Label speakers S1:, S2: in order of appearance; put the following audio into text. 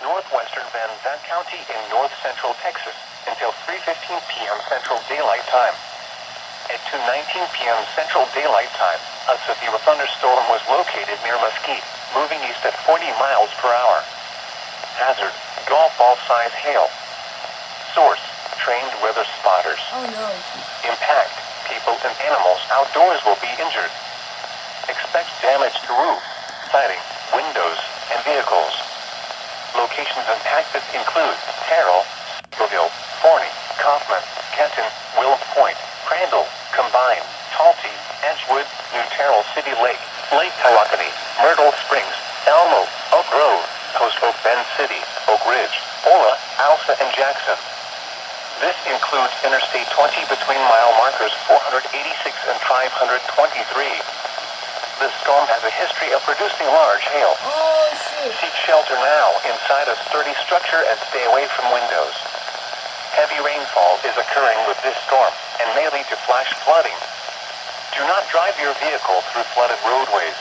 S1: northwestern Van Zandt County in north-central Texas until 3:15 p.m. Central Daylight Time. At 2:19 p.m. Central Daylight Time, a severe thunderstorm was located near Mesquite, moving east at 40 miles per hour. Hazard: golf ball-size hail. Source: trained weather spotters.
S2: Oh no.
S1: Impact: people and animals outdoors will be injured. Expect damage to roofs, siding, windows, and vehicles. Locations impacted include Terrell, Sevierville, Forney, Kaufman, Kenton, Willow Point, Crandall, Combine, Talty, Edgewood, New Terrell City Lake, Lake Tawakoni, Myrtle Springs, Elmo, Oak Grove, Post Oak Bend City, Oak Ridge, Ola, Alsa, and Jackson. This includes Interstate 20 between mile markers 486 and 523. This storm has a history of producing large hail.
S2: Oh shit.
S1: Seek shelter now inside a sturdy structure and stay away from windows. Heavy rainfall is occurring with this storm and may lead to flash flooding. Do not drive your vehicle through flooded roadways.